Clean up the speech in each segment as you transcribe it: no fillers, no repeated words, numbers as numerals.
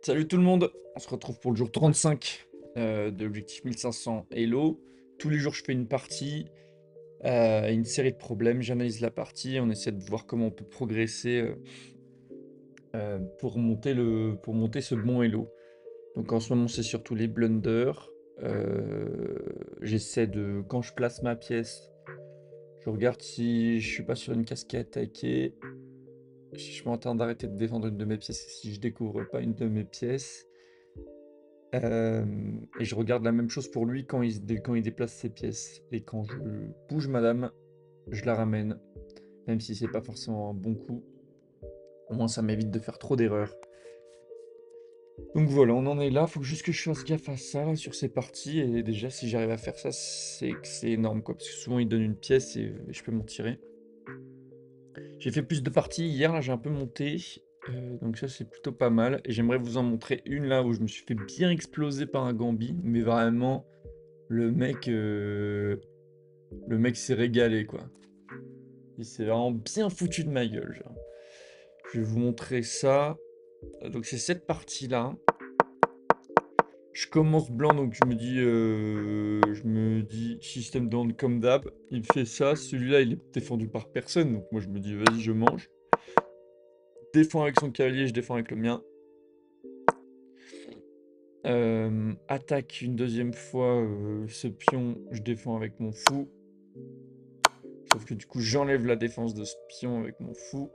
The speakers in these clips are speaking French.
Salut tout le monde, on se retrouve pour le jour 35 de l'objectif 1500 Hello. Tous les jours je fais une partie, une série de problèmes, j'analyse la partie, on essaie de voir comment on peut progresser pour monter ce bon Hello. Donc en ce moment c'est surtout les blunders. J'essaie de, quand je place ma pièce, je regarde si je suis pas sur une case qui est attaquée, si je suis en train d'arrêter de défendre une de mes pièces et si je découvre pas une de mes pièces. Et je regarde la même chose pour lui quand il déplace ses pièces. Et quand je bouge madame, je la ramène. Même si c'est pas forcément un bon coup. Au moins ça m'évite de faire trop d'erreurs. Donc voilà, on en est là. Faut juste que je fasse gaffe à ça là, sur ces parties. Et déjà, si j'arrive à faire ça, c'est que c'est énorme quoi. Parce que souvent il donne une pièce et je peux m'en tirer. J'ai fait plus de parties hier, là j'ai un peu monté. Donc ça c'est plutôt pas mal. Et j'aimerais vous en montrer une là où je me suis fait bien exploser par un Gambi. Mais vraiment, le mec, euh, le mec s'est régalé, quoi. Il s'est vraiment bien foutu de ma gueule, genre. Je vais vous montrer ça. Donc c'est cette partie-là. Je commence blanc, donc je me dis système de hand comme d'hab. Il fait ça. Celui-là, il est défendu par personne, donc moi je me dis vas-y, je mange. Défends avec son cavalier, je défends avec le mien. Attaque une deuxième fois ce pion, je défends avec mon fou. Sauf que du coup, j'enlève la défense de ce pion avec mon fou.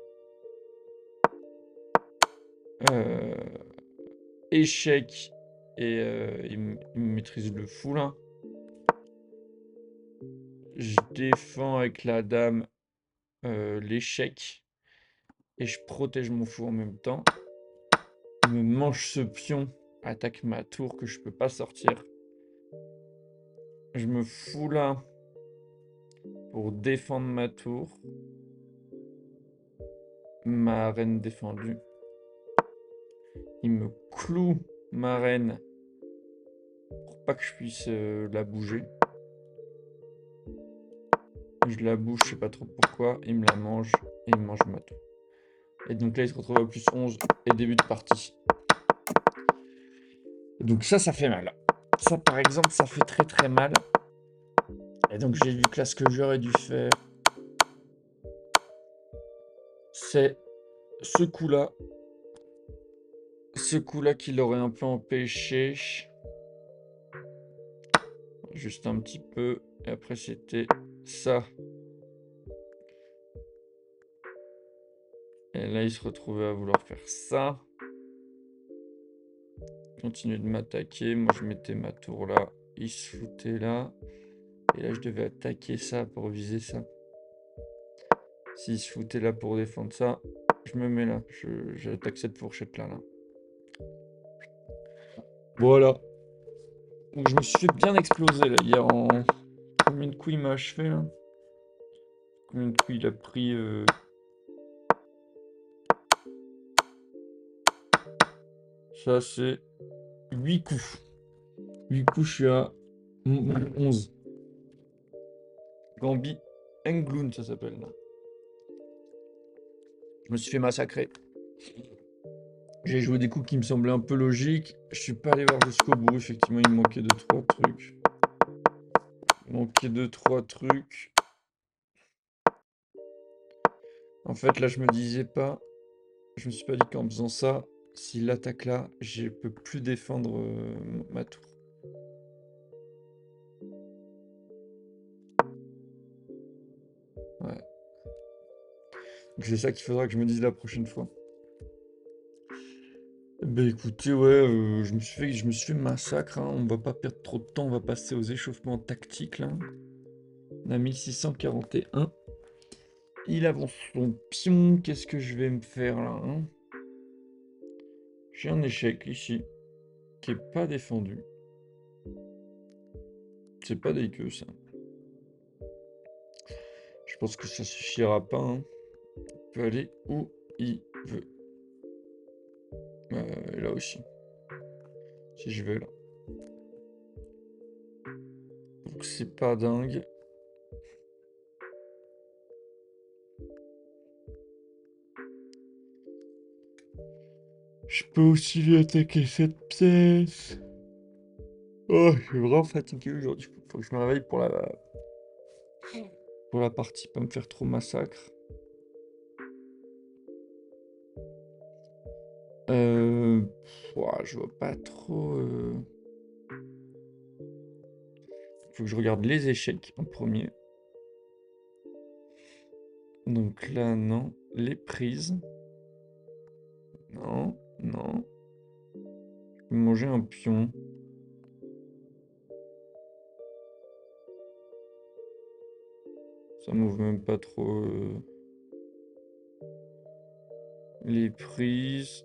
Euh, Échec. Et il me maîtrise le fou là. Je défends avec la dame l'échec. Et je protège mon fou en même temps. Il me mange ce pion. Attaque ma tour que je peux pas sortir. Je me fous là pour défendre ma tour. Ma reine défendue. Il me cloue ma reine pour pas que je puisse la bouger. Je la bouge, je sais pas trop pourquoi. Il me la mange et il me mange ma tour. Et donc là, il se retrouve à plus 11 et début de partie. Et donc ça fait mal. Ça, par exemple, ça fait très très mal. Et donc j'ai vu que là, ce que j'aurais dû faire, c'est ce coup-là. Ce coup-là qui l'aurait un peu empêché. Juste un petit peu. Et après, c'était ça. Et là, il se retrouvait à vouloir faire ça. Continuer de m'attaquer. Moi, je mettais ma tour là. Il se foutait là. Et là, je devais attaquer ça pour viser ça. S'il se foutait là pour défendre ça, je me mets là. J'attaque cette fourchette là. Voilà. Donc je me suis fait bien exploser là hier en... Combien de coups il m'a achevé là? Combien de coups il a pris Ça c'est 8 coups. 8 coups, je suis à 11. Gambi Engloon, ça s'appelle là. Je me suis fait massacrer. J'ai joué des coups qui me semblaient un peu logiques. Je suis pas allé voir jusqu'au bout. Effectivement, il me manquait 2-3 trucs. Il manquait 2-3 trucs. En fait, là, je me disais pas. Je me suis pas dit qu'en faisant ça, s'il attaque là, je peux plus défendre ma tour. Ouais. Donc c'est ça qu'il faudra que je me dise la prochaine fois. Ben écoutez, ouais, je me suis fait massacre, hein. On va pas perdre trop de temps, on va passer aux échauffements tactiques là. On a 1641. Il avance son pion, qu'est-ce que je vais me faire là, hein? J'ai un échec ici, qui est pas défendu. C'est pas dégueu ça. Je pense que ça suffira pas, hein. Il peut aller où il veut. Là aussi. Si je vais là. Donc c'est pas dingue. Je peux aussi lui attaquer cette pièce. Oh, je suis vraiment fatigué aujourd'hui. Faut que je me réveille pour la partie, pas me faire trop massacre. Euh... je vois pas trop... Faut que je regarde les échecs en premier. Donc là, non. Les prises. Non, non. Je peux manger un pion. Ça m'ouvre même pas trop. Les prises.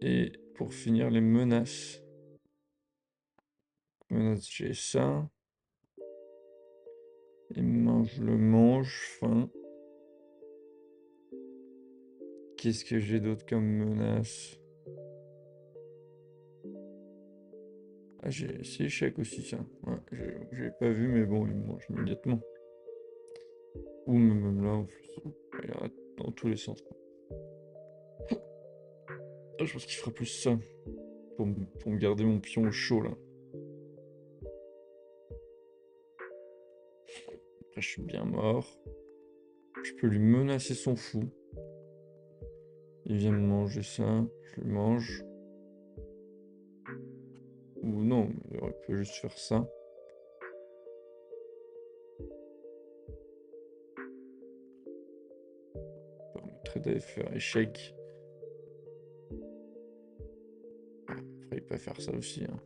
Et pour finir, les menaces. Menaces, j'ai ça. Et je le mange, fin. Qu'est-ce que j'ai d'autre comme menace? Ah, c'est échec aussi, ça. Ouais, j'ai pas vu, mais bon, il me mange immédiatement. Ou même là, en plus. Il arrête dans tous les sens. Ah, je pense qu'il fera plus ça. Pour me garder mon pion au chaud, là. Après, je suis bien mort. Je peux lui menacer son fou. Il vient me manger ça. Je le mange. Ou non, il aurait pu juste faire ça. Ça permettrait d'aller faire échec. Faudrait pas faire ça aussi, hein.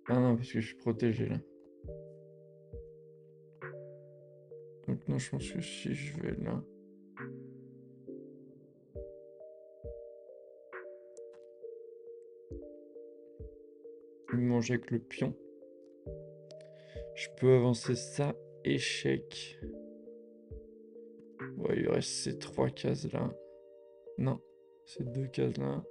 Ah non, parce que je suis protégé, là. Donc non, je pense que si je vais là... Il me mange avec le pion. Je peux avancer ça. Échec. Ouais, il reste ces 3 cases là. Non, ces 2 cases là.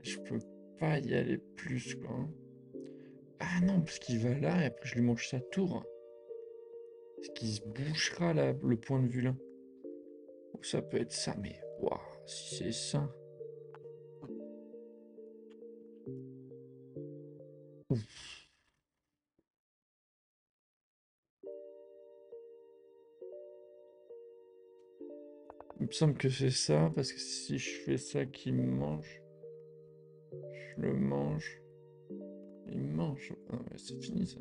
Je peux pas y aller plus, quoi. Ah non, parce qu'il va là et après je lui mange sa tour. Est-ce qu'il se bouchera là, le point de vue là? Ou ça peut être ça, mais waouh, si c'est ça. Ouf. Il me semble que c'est ça, parce que si je fais ça qu'il me mange, je le mange, il me mange. Ah ouais, c'est fini ça.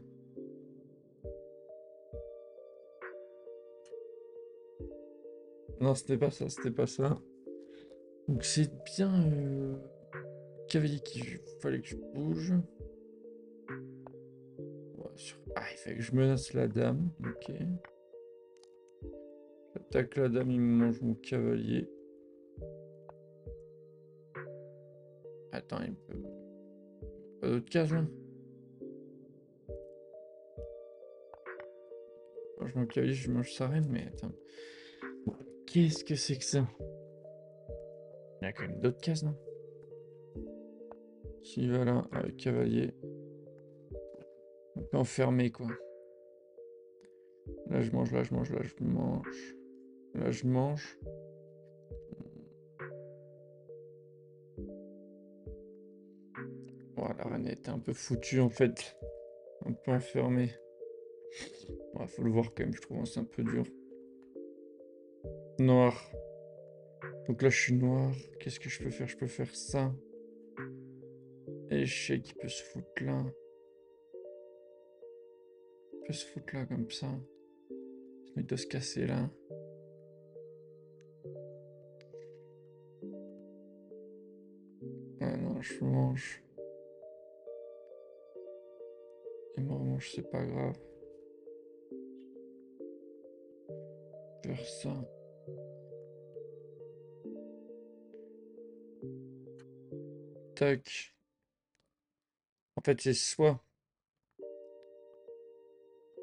Non, c'était pas ça, c'était pas ça. Donc c'est bien cavalier qu'il fallait que je bouge. Ouais, ah, il fallait que je menace la dame, ok. J'attaque la dame, il me mange mon cavalier. Attends, il peut... Pas d'autres cases là? Je mange mon cavalier, je mange sa reine, mais attends. Qu'est-ce que c'est que ça? Il y a quand même d'autres cases, non? S'il va là, avec cavalier. Un peu enfermé, quoi. Là, je mange, là, je mange, là, je mange. Là, je mange. Oh, la reine était un peu foutue, en fait. Un peu enfermée. Ouais, faut le voir quand même, je trouve, hein, c'est un peu dur. Noir. Donc là, je suis noir. Qu'est-ce que je peux faire? Je peux faire ça. Échec qui peut se foutre là. Il peut se foutre là, comme ça. Sinon, il doit se casser là. Ah non, je mange. Il me remange, c'est pas grave. Faire ça. Tac. En fait, c'est soit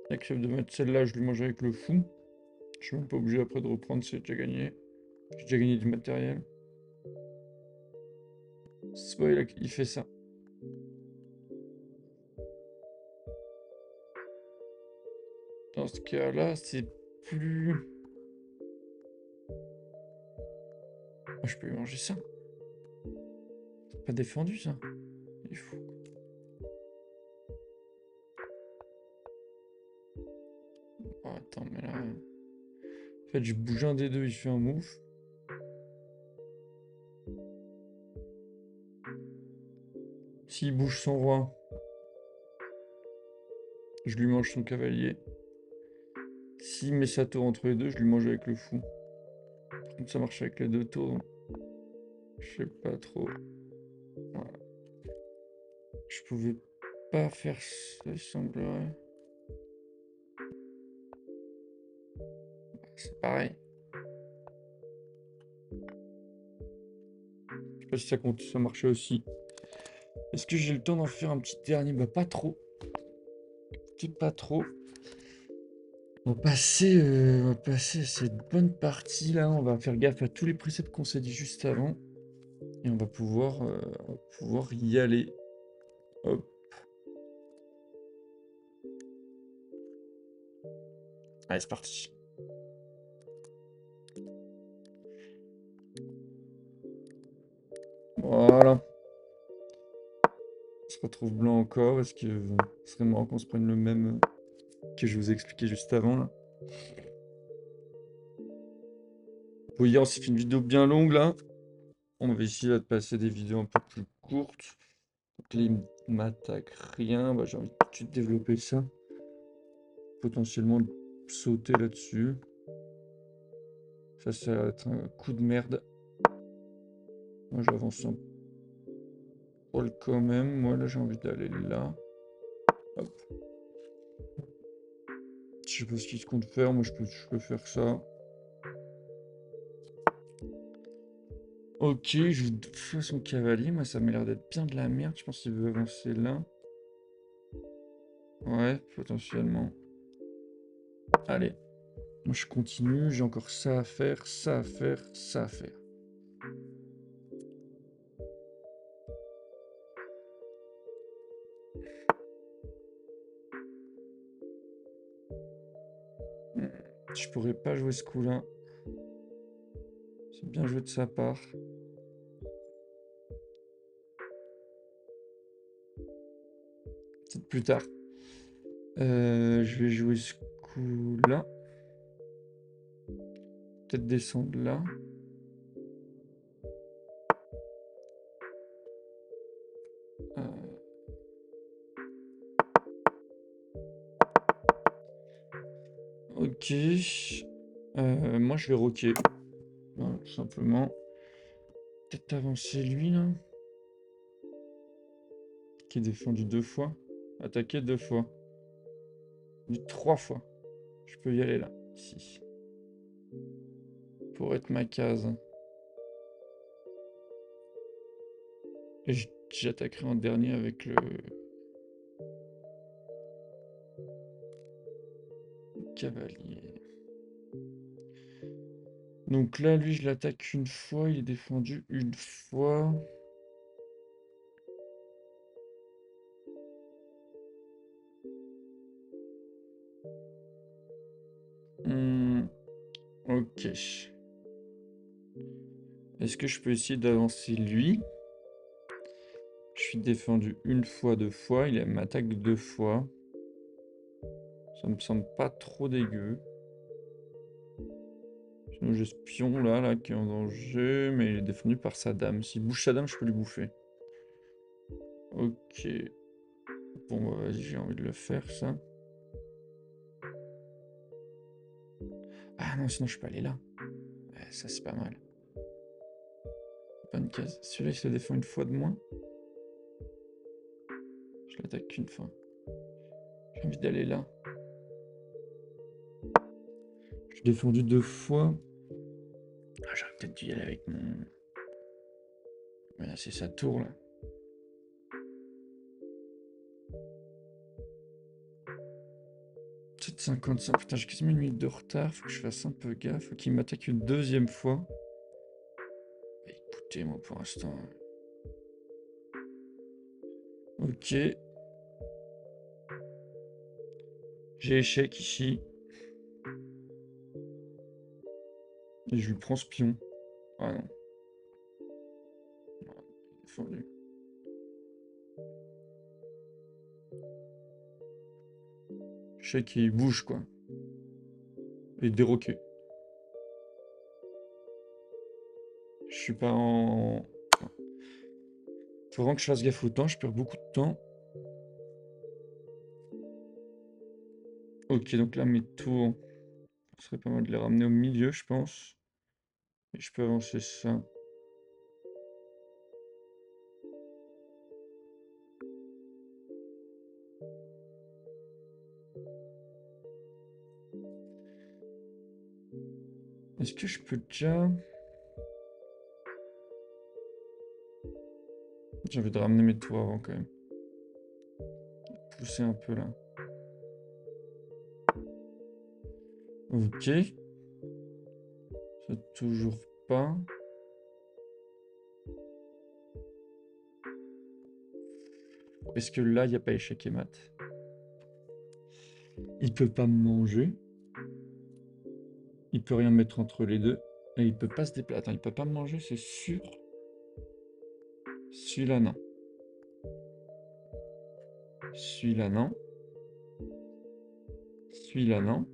il accepte de mettre celle-là, je lui mange avec le fou. Je suis même pas obligé après de reprendre, c'est déjà gagné. J'ai déjà gagné du matériel. Soit il fait ça. Dans ce cas-là, c'est plus... Oh, je peux lui manger ça. C'est pas défendu, ça. Il est fou. Oh, attends, mais là... En fait, je bouge un des deux, il fait un move. S'il bouge son roi, je lui mange son cavalier. S'il met sa tour entre les deux, je lui mange avec le fou. Par contre, ça marche avec les deux tours, donc je sais pas trop. Voilà. Je pouvais pas faire ça, il semblerait. C'est pareil. Je sais pas si ça compte, ça marchait aussi. Est-ce que j'ai le temps d'en faire un petit dernier? Bah pas trop. Peut-être pas trop. On va passer à cette bonne partie là. On va faire gaffe à tous les préceptes qu'on s'est dit juste avant. Et on va pouvoir y aller. Hop. Allez, c'est parti. Voilà. On se retrouve blanc encore parce que ce serait marrant qu'on se prenne le même que je vous ai expliqué juste avant là. Bon, hier on s'est fait une vidéo bien longue là. On va essayer de passer des vidéos un peu plus courtes. Donc là il m'attaque rien. Bah, j'ai envie de tout de suite développer ça. Potentiellement sauter là-dessus. Ça va être un coup de merde. Moi j'avance un poil quand même. Moi là j'ai envie d'aller là. Hop. Je sais pas ce qu'il compte faire. Moi je peux faire ça. Ok, je fais son cavalier. Moi ça m'a l'air d'être bien de la merde. Je pense qu'il veut avancer là. Ouais, potentiellement. Allez. Moi je continue. J'ai encore ça à faire, ça à faire, ça à faire. Je pourrais pas jouer ce coup-là. C'est bien joué de sa part. Peut-être plus tard. Je vais jouer ce coup-là. Peut-être descendre là. Ok. Moi je vais roquer. Voilà, tout simplement. Peut-être avancer lui là. Qui est défendu 2 fois. Attaquer 2 fois. Du 3 fois. Je peux y aller là. Ici. Pour être ma case. Et j'attaquerai en dernier avec le cavalier. Donc là, lui, je l'attaque une fois. Il est défendu une fois. Ok. Est-ce que je peux essayer d'avancer lui? Je suis défendu une fois, 2 fois. Il m'attaque 2 fois. Ça me semble pas trop dégueu. Sinon j'ai ce pion là qui est en danger, mais il est défendu par sa dame. S'il bouge sa dame, je peux lui bouffer. Ok. Bon bah vas-y, j'ai envie de le faire ça. Ah non, sinon je peux aller là. Ouais, ça c'est pas mal. Bonne case. Celui-là il se défend une fois de moins. Je l'attaque qu'une fois. J'ai envie d'aller là. Je suis défendu 2 fois. Ah, j'aurais peut-être dû y aller avec mon... Voilà, c'est sa tour là. Peut-être 55. Putain, j'ai quasiment une minute de retard. Faut que je fasse un peu gaffe. Faut qu'il m'attaque une deuxième fois. Bah, écoutez, moi pour l'instant. Ok. J'ai échec ici. Et je lui prends ce pion. Ah non. Défendu. Je sais qu'il bouge, quoi. Et déroqué. Je suis pas en... Faut vraiment que je fasse gaffe au temps, je perds beaucoup de temps. Ok, donc là, mes tours, ce serait pas mal de les ramener au milieu, je pense. Et je peux avancer ça. Est-ce que je peux déjà... J'ai envie de ramener mes tours avant, quand même. Pousser un peu, là. Ok. Ça, toujours pas. Est-ce que là, il n'y a pas échec et mat? Il peut pas me manger. Il peut rien mettre entre les deux. Et il peut pas se déplacer. Attends, il peut pas me manger, c'est sûr. Celui-là, non. Celui-là, non. Celui-là, non.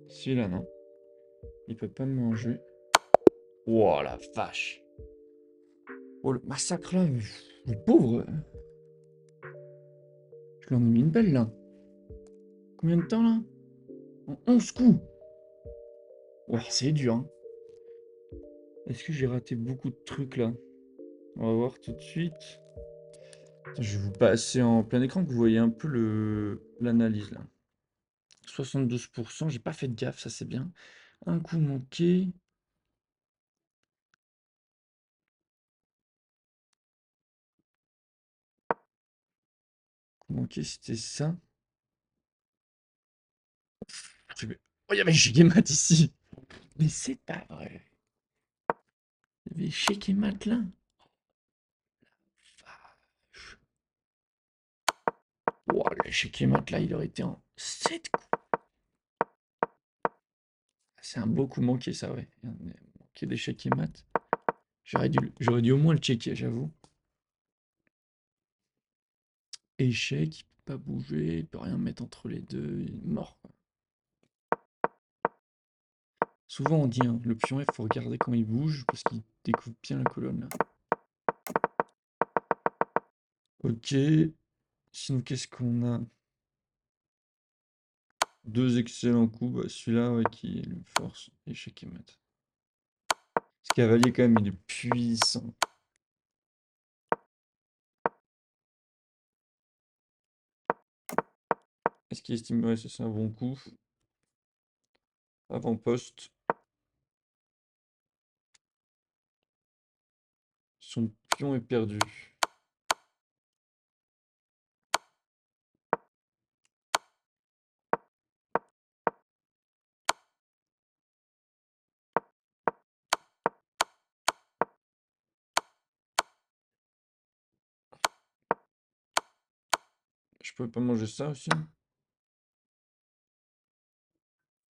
Celui-là, non. Il peut pas me manger. Oh la vache. Oh le massacre là. Le pauvre. Je lui en ai mis une belle là. Combien de temps là? En 11 coups. Oh, c'est dur, hein. Est-ce que j'ai raté beaucoup de trucs là? On va voir tout de suite. Attends, je vais vous passer en plein écran que vous voyez un peu l'analyse là. 72%, j'ai pas fait de gaffe, ça c'est bien. Un coup manqué. Coup manqué, c'était ça. Oh, il y avait Shigemat ici. Mais c'est pas vrai. Il y avait Shigemat là. Wow, le Shigemat là, il aurait été en 7 coups. C'est un beau coup manqué, ça, ouais. Il y en a manqué des Shigemat. J'aurais dû au moins le checker, j'avoue. Échec, il peut pas bouger, il peut rien mettre entre les deux, il est mort, quoi. Souvent on dit, hein, le pion F, faut regarder quand il bouge parce qu'il découpe bien la colonne là. Ok. Sinon, qu'est-ce qu'on a? Deux excellents coups. Bah, celui-là, ouais, qui est une force. Échec et mat. Ce cavalier, quand même, il est puissant. Est-ce qu'il estime? Ouais, c'est un bon coup. Avant-poste. Son pion est perdu. Je peux pas manger ça aussi?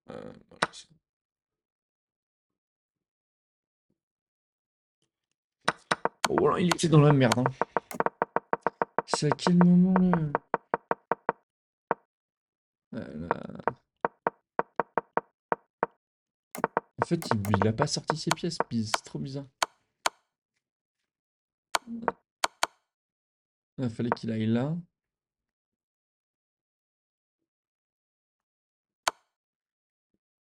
Non, je sais. Oh, voilà, il était dans la merde, hein. C'est à quel moment, là? Là. En fait, il a pas sorti ses pièces, c'est trop bizarre. Il fallait qu'il aille là.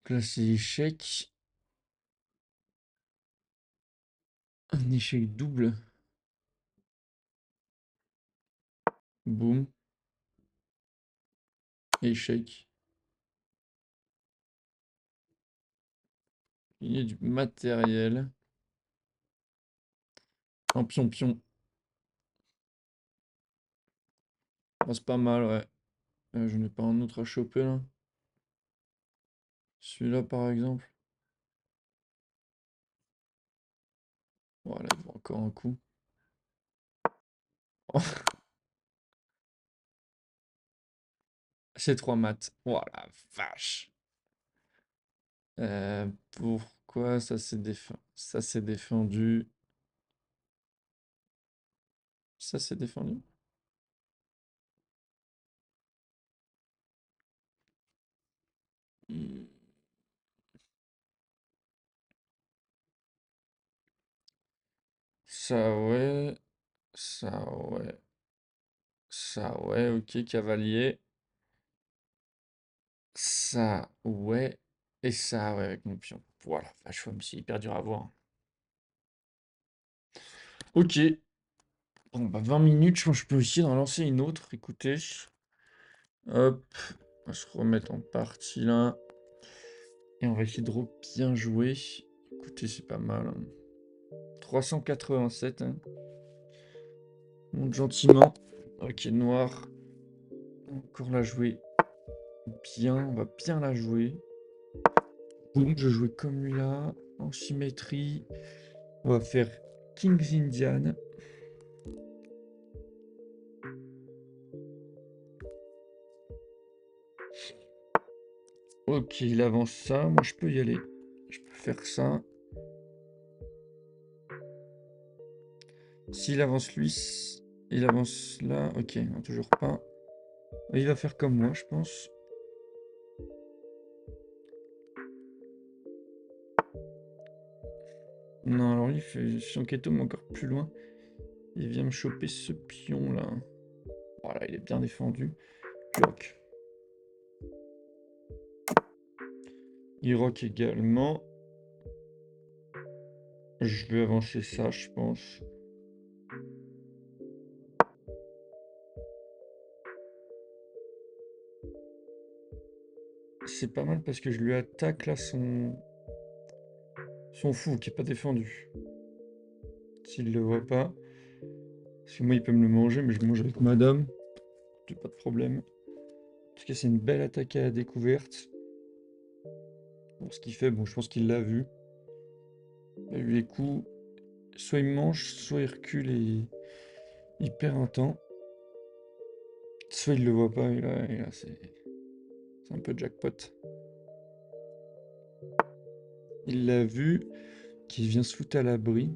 Donc là, c'est échec. Un échec double. Boum. Échec. Il y a du matériel. Un pion-pion. Oh, c'est pas mal, ouais. Je n'ai pas un autre à choper, là. Celui-là, par exemple. Voilà, il vaut encore un coup. C'est 3 maths. Oh la vache. Pourquoi quoi? Ça c'est défendu. Ça c'est défendu. Hmm. Ça ouais. Ça ouais. Ça ouais, ok, cavalier. Ça ouais. Et ça ouais avec mon pion. Voilà, vache, ouais, mais c'est hyper dur à voir. Ok. Bon, bah 20 minutes, je pense que je peux essayer d'en lancer une autre. Écoutez. Hop. On va se remettre en partie là. Et on va essayer de bien jouer. Écoutez, c'est pas mal, hein. 387, hein. Monte gentiment. Ok, noir. Encore la jouer bien. On va bien la jouer. Boum, je jouais comme lui là. En symétrie. On va faire King's Indian. Ok, il avance ça. Moi, je peux y aller. Je peux faire ça. S'il avance lui, il avance là. Ok, non, toujours pas. Il va faire comme moi, je pense. Non, alors lui, il fait son keto, mais encore plus loin. Il vient me choper ce pion là. Voilà, il est bien défendu. Rock. Il rock également. Je vais avancer ça, je pense. C'est pas mal parce que je lui attaque là son fou qui est pas défendu. S'il le voit pas. Parce que moi, il peut me le manger, mais je le mange avec madame. J'ai pas de problème. En tout cas, c'est une belle attaque à la découverte. Bon, ce qu'il fait, bon, je pense qu'il l'a vu. Il a eu les coups. Soit il mange, soit il recule et il perd un temps. Soit il le voit pas, et là c'est un peu jackpot. Il l'a vu, qu'il vient se foutre à l'abri.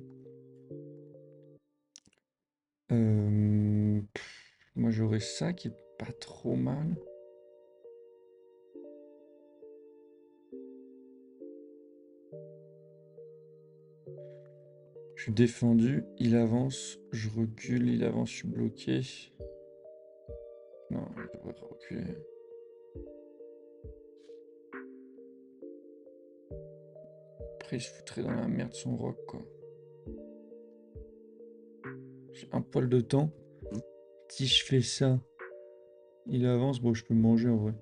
Moi j'aurais ça qui est pas trop mal. Je suis défendu, il avance, je recule, il avance, je suis bloqué. Non, il devrait reculer. Après il se foutrait dans la merde son rock quoi. J'ai un poil de temps. Si je fais ça, il avance, bon je peux me manger en vrai.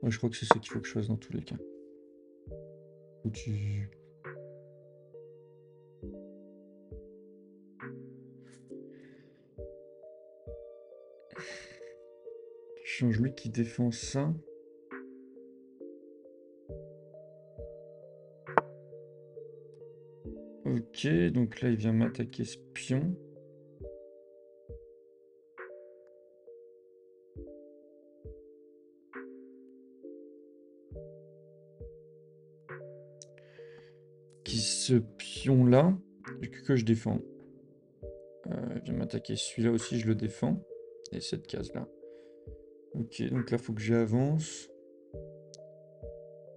Moi je crois que c'est ça qu'il faut que je fasse dans tous les cas. Ou tu... Change lui qui défend ça. Ok, donc là il vient m'attaquer ce pion. Qui ce pion là, que je défends. Il vient m'attaquer celui-là aussi, je le défends. Et cette case là. Ok, donc là faut que j'avance.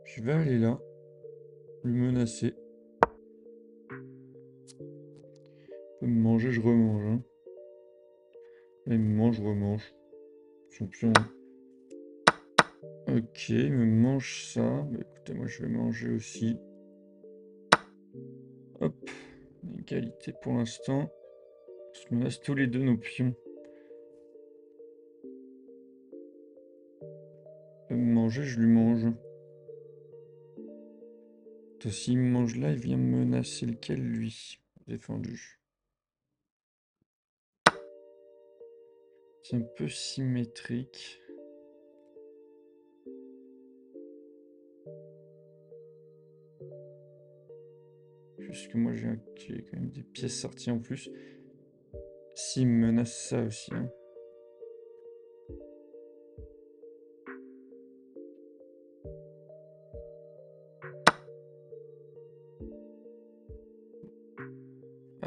Je vais aller là. Lui menacer. Il peut me manger, je remange, hein. Là, il me mange, je remange. Son pion. Ok, il me mange ça. Bah, écoutez, moi je vais manger aussi. Hop. Égalité pour l'instant. On se menace tous les deux nos pions. Il peut me manger, je lui mange. S'il me mange là, il vient me menacer lequel lui? Défendu. C'est un peu symétrique. Juste que moi j'ai quand même des pièces sorties en plus. S'il me menace ça aussi, hein.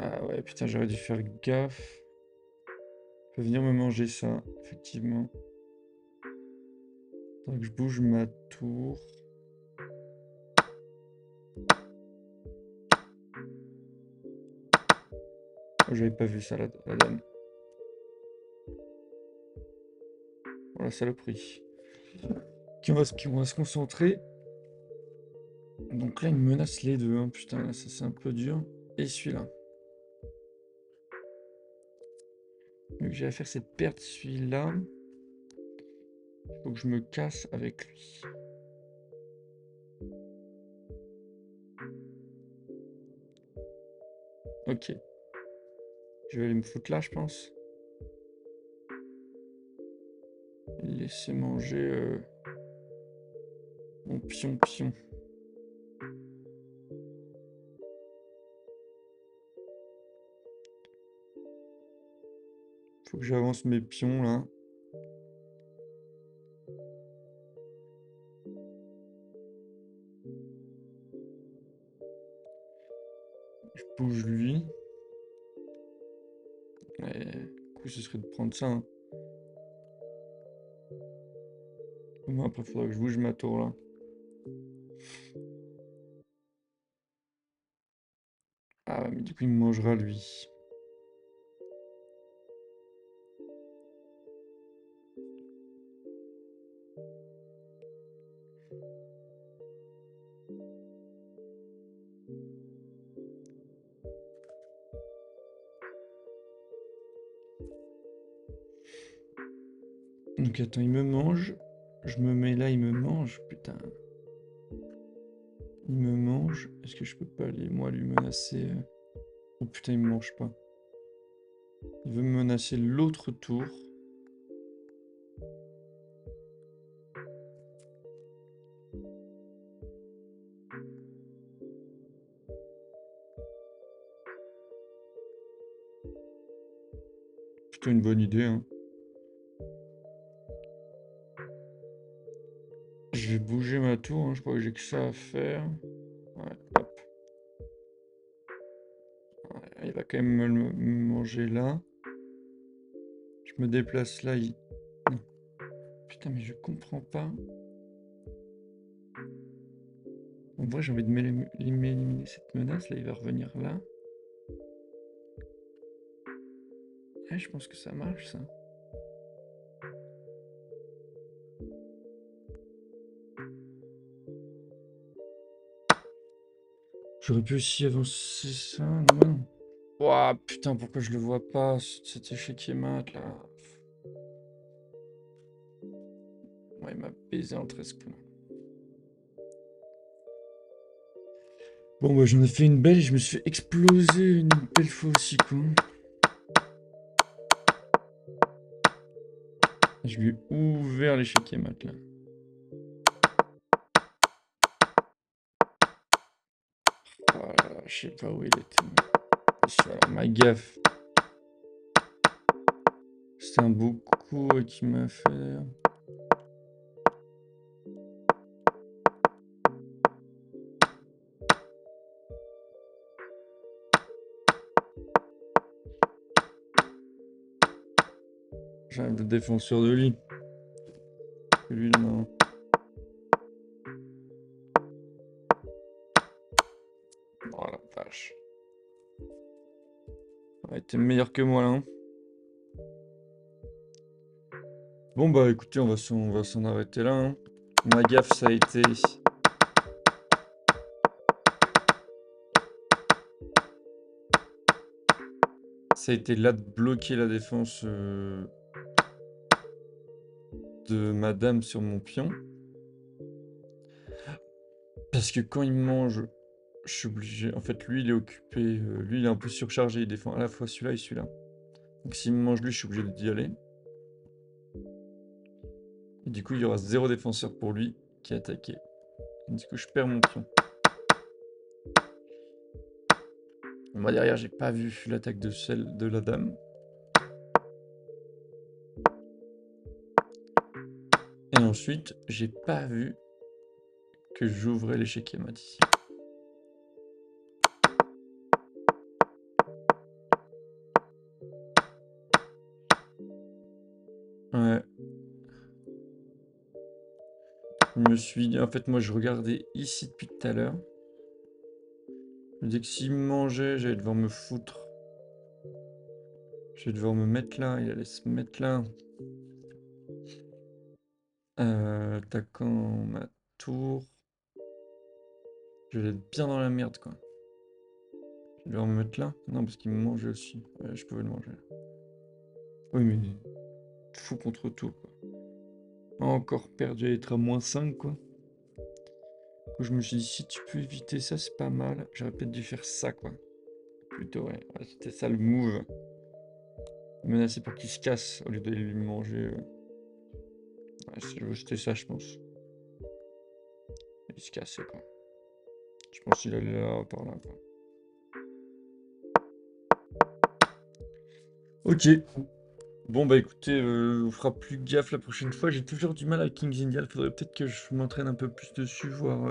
Ah ouais, putain, j'aurais dû faire gaffe. Il peut venir me manger ça, effectivement. Faudrait que je bouge ma tour. Oh, j'avais pas vu ça, la dame. Oh la saloperie. Ok, on va se concentrer. Donc là, il me menace les deux, hein. Putain, là, ça c'est un peu dur. Et celui-là. Donc j'ai à faire cette perte, celui-là. Faut que je me casse avec lui. Ok. Je vais aller me foutre là, je pense. Laisser manger mon pion. Faut que j'avance mes pions là. Je bouge lui. Et, du coup, ce serait de prendre ça, hein. Bon, après, il faudra que je bouge ma tour là. Ah ouais, mais du coup, il me mangera lui. Donc attends, il me mange. Je me mets là, il me mange. Putain. Il me mange. Est-ce que je peux pas aller, moi, lui menacer Oh putain, il me mange pas. Il veut me menacer l'autre tour. Plutôt une bonne idée, hein. Je vais bouger ma tour, hein. Je crois que j'ai que ça à faire. Ouais, hop. Ouais, il va quand même me manger là. Je me déplace là. Non. Putain, mais je comprends pas. En vrai, j'ai envie de m'éliminer cette menace. Là, il va revenir là. Ouais, je pense que ça marche, ça. J'aurais pu aussi avancer ça. Non, bah non. Ouah, putain, pourquoi je le vois pas, cet échiquier mat, là. Ouais, il m'a baisé en 13 points. Bon, bah, j'en ai fait une belle et je me suis fait exploser une belle fois aussi, quoi. Je lui ai ouvert l'échiquier mat, là. Oh là là, je sais pas où il était. Voilà, ma gaffe. C'est un beau coup qui m'a fait. J'arrive de défenseur de lit. Lui, non. Oh la vache. Ça a été meilleur que moi là, hein. Bon bah écoutez, on va s'en arrêter là, hein. Ma gaffe, ça a été. Ça a été là de bloquer la défense de madame sur mon pion. Parce que quand il me mange, je suis obligé. En fait, lui, il est occupé. Lui, il est un peu surchargé. Il défend à la fois celui-là et celui-là. Donc s'il me mange lui, je suis obligé d'y aller. Et du coup, il y aura 0 défenseur pour lui qui est attaqué. Et du coup, je perds mon pion. Moi, derrière, j'ai pas vu l'attaque de celle de la dame. Et ensuite, j'ai pas vu que j'ouvrais l'échiquier mat ici. me suis dit, en fait, moi, je regardais ici depuis tout à l'heure. Je me disais que s'il me mangeait, j'allais devoir me foutre. Je vais devoir me mettre là, il allait se mettre là. Attaquant ma tour. Je vais être bien dans la merde, quoi. Je vais devoir me mettre là. Non, parce qu'il me mangeait aussi. Ouais, je pouvais le manger. Oui, mais fou contre tout, quoi. Encore perdu à être à -5, quoi. Du coup, je me suis dit, si tu peux éviter ça, c'est pas mal. J'aurais peut-être dû faire ça, quoi. Plutôt, ouais. Ouais, c'était ça le move. Menacer pour qu'il se casse au lieu de lui manger. Ouais, c'était ça, je pense. Il se cassait, quoi. Je pense qu'il allait là, par là, quoi. Ok. Bon, bah écoutez, on fera plus gaffe la prochaine fois. J'ai toujours du mal à King's India. Il faudrait peut-être que je m'entraîne un peu plus dessus, voir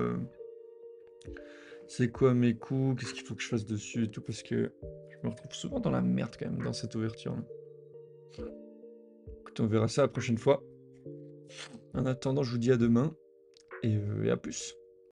c'est quoi mes coups, qu'est-ce qu'il faut que je fasse dessus et tout, parce que je me retrouve souvent dans la merde quand même dans cette ouverture-là. Écoutez, on verra ça la prochaine fois. En attendant, je vous dis à demain et à plus.